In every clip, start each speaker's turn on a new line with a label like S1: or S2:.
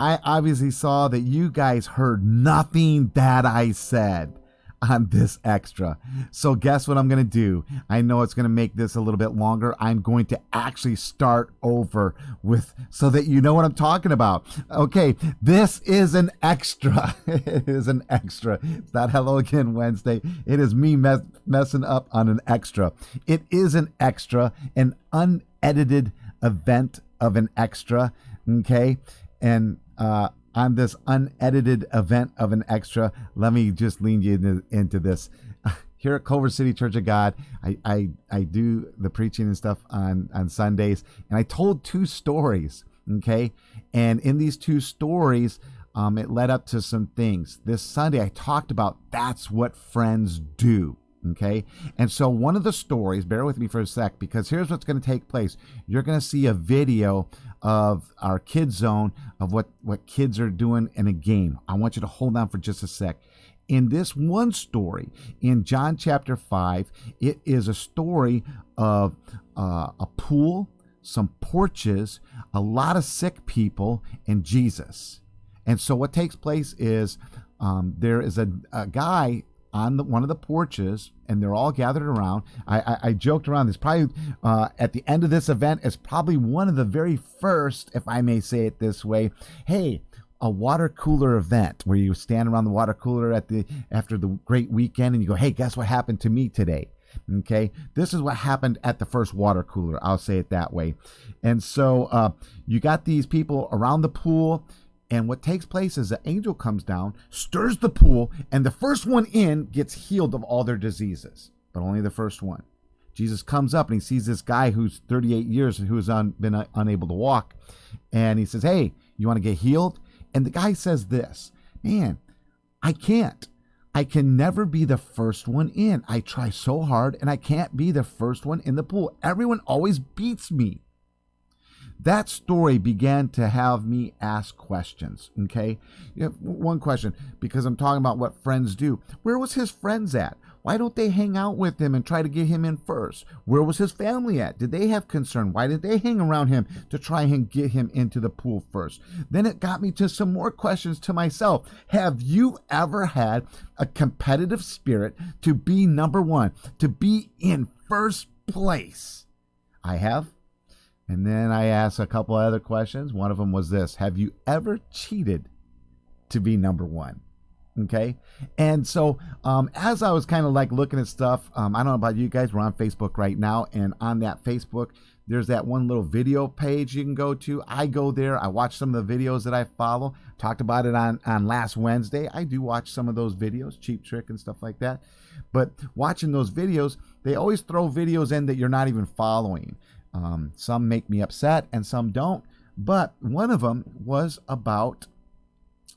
S1: I obviously saw that you guys heard nothing that I said on this extra. So guess what I'm going to do? I know it's going to make this a little bit longer. I'm going to actually start over with so that you know what I'm talking about. Okay, this is an extra. It is an extra. It's not Hello Again Wednesday. It is me messing up on an extra. It is an extra, an unedited event of an extra. Okay, and on this unedited event of an extra, let me just lean you into this. Here at Culver City Church of God, I do the preaching and stuff on Sundays, and I told two stories, okay? And in these two stories, it led up to some things. This Sunday, I talked about that's what friends do. Okay. And so one of the stories, bear with me for a sec, because here's what's going to take place. You're going to see a video of our kids zone of what kids are doing in a game. I want you to hold on for just a sec. In this one story in John chapter 5, it is a story of a pool, some porches, a lot of sick people, and Jesus. And so what takes place is there is a guy on one of the porches, and they're all gathered around. I joked around. This probably at the end of this event is probably one of the very first, if I may say it this way. Hey, a water cooler event where you stand around the water cooler after the great weekend, and you go, hey, guess what happened to me today? Okay, this is what happened at the first water cooler. I'll say it that way. And so you got these people around the pool. And what takes place is an angel comes down, stirs the pool, and the first one in gets healed of all their diseases, but only the first one. Jesus comes up and he sees this guy who's 38 years and who's been unable to walk. And he says, hey, you want to get healed? And the guy says this, man, I can't. I can never be the first one in. I try so hard and I can't be the first one in the pool. Everyone always beats me. That story began to have me ask questions, okay? One question, because I'm talking about what friends do. Where was his friends at? Why don't they hang out with him and try to get him in first? Where was his family at? Did they have concern? Why did they hang around him to try and get him into the pool first? Then it got me to some more questions to myself. Have you ever had a competitive spirit to be number one, to be in first place? I have. And then I asked a couple of other questions. One of them was this: have you ever cheated to be number one? Okay. And so as I was kind of like looking at stuff, I don't know about you guys, we're on Facebook right now. And on that Facebook, there's that one little video page you can go to. I go there. I watch some of the videos that I follow. Talked about it on last Wednesday. I do watch some of those videos, Cheap Trick and stuff like that. But watching those videos, they always throw videos in that you're not even following. Some make me upset and some don't. But one of them was about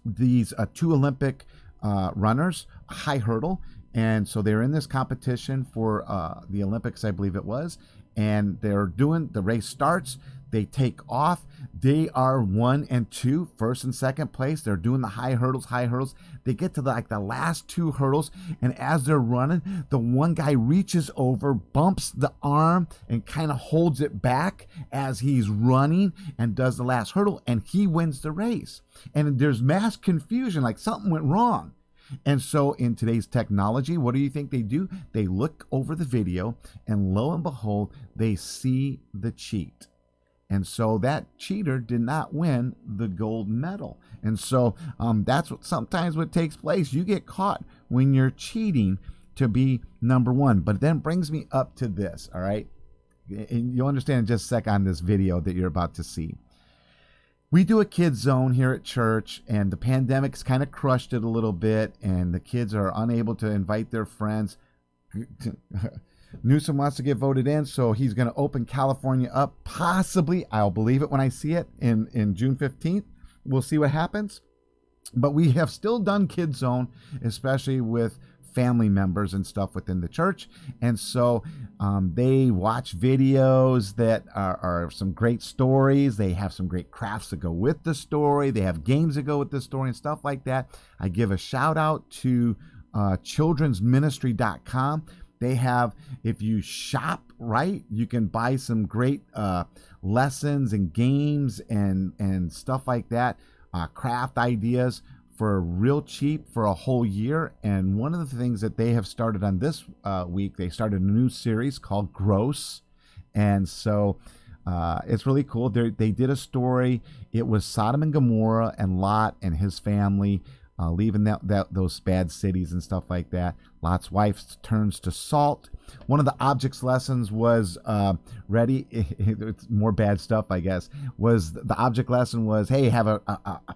S1: these two Olympic runners, a high hurdle. And so they're in this competition for the Olympics, I believe it was. And they're doing, the race starts. They take off. They are 1 and 2, first and second place. They're doing the high hurdles. They get to the last two hurdles. And as they're running, the one guy reaches over, bumps the arm, and kind of holds it back as he's running and does the last hurdle. And he wins the race. And there's mass confusion, like something went wrong. And so in today's technology, what do you think they do? They look over the video, and lo and behold, they see the cheat. And so that cheater did not win the gold medal. And so that's what sometimes what takes place. You get caught when you're cheating to be number one. But it then brings me up to this, all right? And you'll understand in just a sec on this video that you're about to see. We do a kids zone here at church, and the pandemic's kind of crushed it a little bit, and the kids are unable to invite their friends. Newsom wants to get voted in, so he's going to open California up. Possibly, I'll believe it when I see it in June 15th. We'll see what happens. But we have still done Kids Zone, especially with family members and stuff within the church. And so they watch videos that are some great stories. They have some great crafts that go with the story. They have games that go with the story and stuff like that. I give a shout out to childrensministry.com. They have, if you shop right, you can buy some great lessons and games and stuff like that, craft ideas for real cheap for a whole year. And one of the things that they have started on this week, they started a new series called Gross. And so it's really cool. They did a story. It was Sodom and Gomorrah and Lot and his family leaving those bad cities and stuff like that. Lot's wife turns to salt. One of the objects lessons was ready. It's more bad stuff, I guess. Was the object lesson was, hey, have a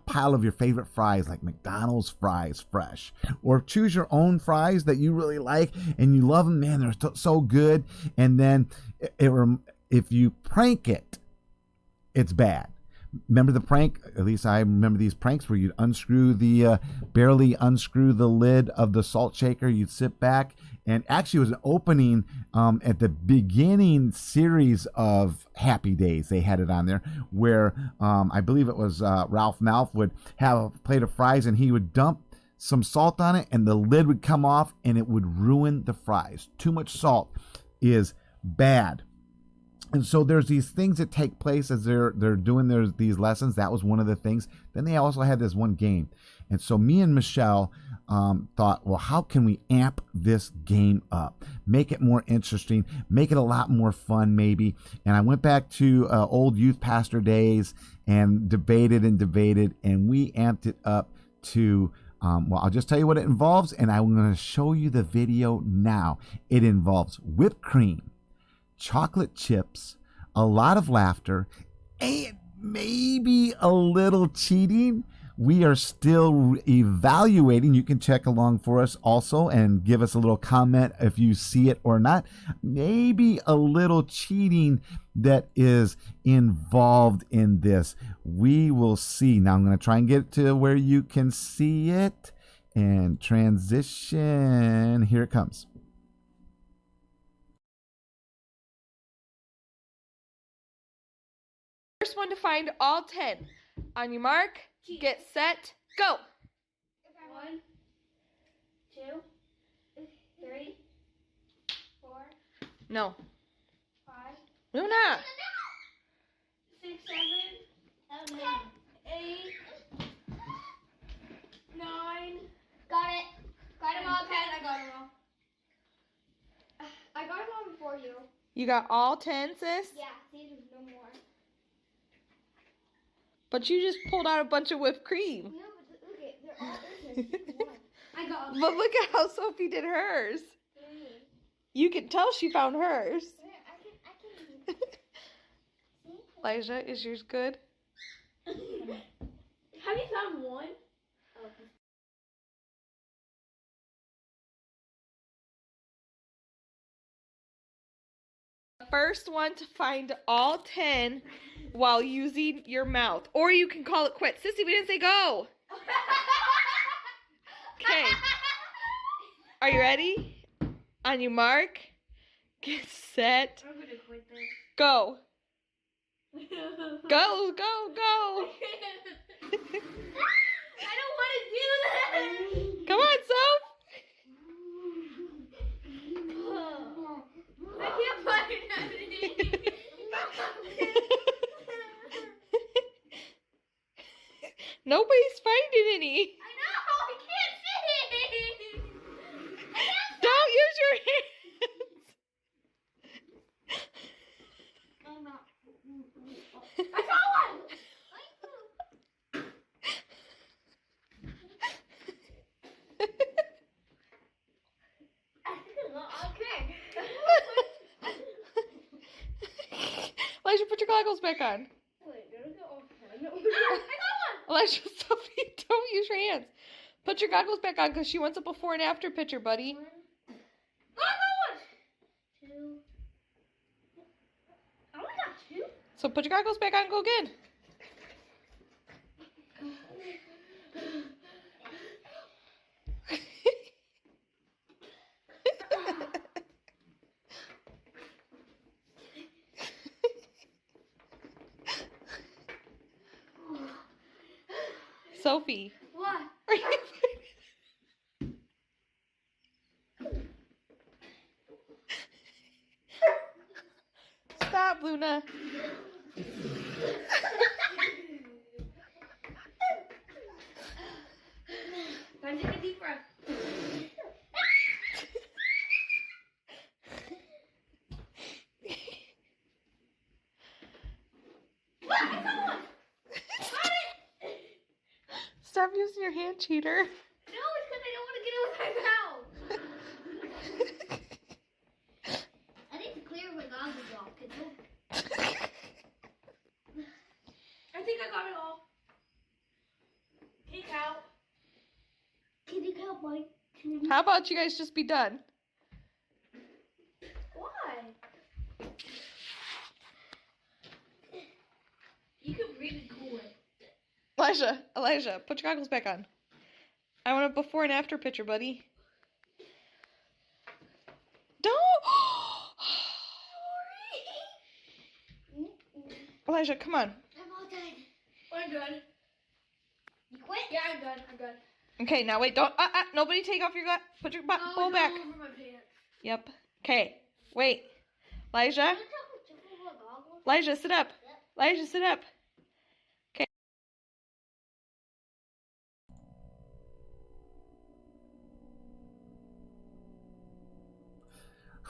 S1: pile of your favorite fries, like McDonald's fries, fresh, or choose your own fries that you really like and you love them. Man, they're so good. And then if you prank it, it's bad. Remember the prank? At least I remember these pranks where you'd barely unscrew the lid of the salt shaker. You'd sit back, and actually it was an opening at the beginning series of Happy Days. They had it on there where I believe it was Ralph Malph would have a plate of fries and he would dump some salt on it and the lid would come off and it would ruin the fries. Too much salt is bad. And so there's these things that take place as they're doing these lessons. That was one of the things. Then they also had this one game. And so me and Michelle thought, well, how can we amp this game up? Make it more interesting. Make it a lot more fun, maybe. And I went back to old youth pastor days and debated, and we amped it up to, well, I'll just tell you what it involves, and I'm going to show you the video now. It involves whipped cream, chocolate chips, a lot of laughter, and maybe a little cheating. We are still evaluating. You can check along for us also and give us a little comment if you see it or not. Maybe a little cheating that is involved in this. We will see. Now I'm going to try and get to where you can see it and transition. Here it comes.
S2: First one to find all 10. On your mark, get set, go.
S3: 1, 2, 3, 4,
S2: No.
S3: 5,
S2: Luna.
S3: 6, 7, 8, 9. Got it. Got them all 10. I got them all. I got them all before you.
S2: You got all 10, sis?
S3: Yeah, see, there's no more.
S2: But you just pulled out a bunch of whipped cream.
S3: No, but look at, they're all in there. I got them.
S2: But look at how Sophie did hers. You can tell she found hers.
S3: I can.
S2: Elijah, is yours good?
S3: Have you found one? Oh.
S2: First one to find all 10 while using your mouth. Or you can call it quits. Sissy, we didn't say go. Okay. Are you ready? On your mark, get set,
S3: I'm gonna quit this.
S2: go. Go, go, go.
S3: I don't want to do that.
S2: Come on, Soph.
S3: I can't find anything.
S2: Nobody's finding any.
S3: I know, I can't see.
S2: Don't use your hands.
S3: I'm not. I saw one. Okay.
S2: Elijah, put your goggles back on.
S3: Wait, did I get all 10? I got one.
S2: Elijah, Sophie, don't use your hands. Put your goggles back on because she wants a before and after picture, buddy.
S3: I got one. 2. I only got 2.
S2: So put your goggles back on and go again. Sophie.
S3: What?
S2: Are you Luna.
S3: Gotta take a deep breath.
S2: Stop using your hand, cheater.
S3: No, it's because I don't want to get it with my mouth. I need to clear my goggles off. I think I got it all. Take out. Can you help, Mike?
S2: How about you guys just be done?
S3: Why? You can really cool it.
S2: Elijah, put your goggles back on. I want a before and after picture, buddy. Don't! Elijah, come on.
S3: I'm all done. I'm done. You quit? Yeah, I'm done. I'm done.
S2: Okay, now wait, don't, nobody take off your put your bowl back.
S3: All over my pants.
S2: Yep. Okay, wait. Elijah, sit up. Elijah, sit up. Okay.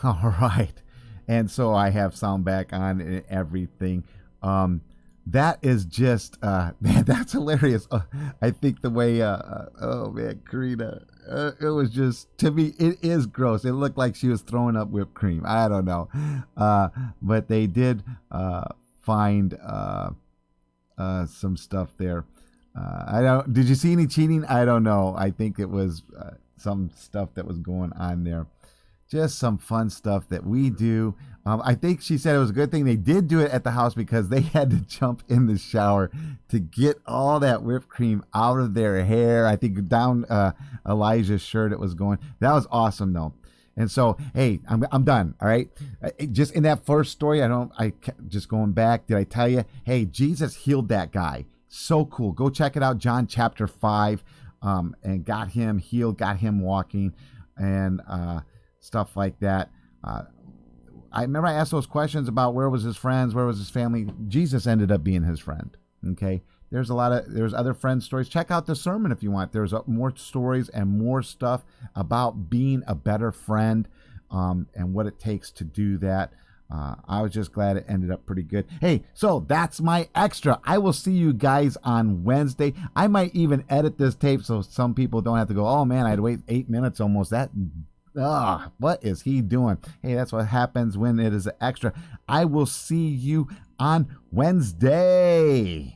S1: All right. And so I have sound back on and everything. That is just man, that's hilarious. I think the way oh man, Karina, it was just, to me it is gross. It looked like she was throwing up whipped cream. I don't know. But they did find some stuff there. Did you see any cheating? I don't know. I think it was some stuff that was going on there. Just some fun stuff that we do. I think she said it was a good thing they did do it at the house because they had to jump in the shower to get all that whipped cream out of their hair. I think down Elijah's shirt it was going. That was awesome though. And so, hey, I'm done. All right. Just in that first story, just going back. Did I tell you? Hey, Jesus healed that guy. So cool. Go check it out. John chapter 5, and got him healed, got him walking, and stuff like that. I remember I asked those questions about where was his friends, where was his family. Jesus ended up being his friend. Okay. There's other friend stories. Check out the sermon if you want. There's more stories and more stuff about being a better friend, and what it takes to do that. I was just glad it ended up pretty good. Hey, so that's my extra. I will see you guys on Wednesday. I might even edit this tape so some people don't have to go, oh man, I had to wait 8 minutes almost. What is he doing? Hey, that's what happens when it is an extra. I will see you on Wednesday.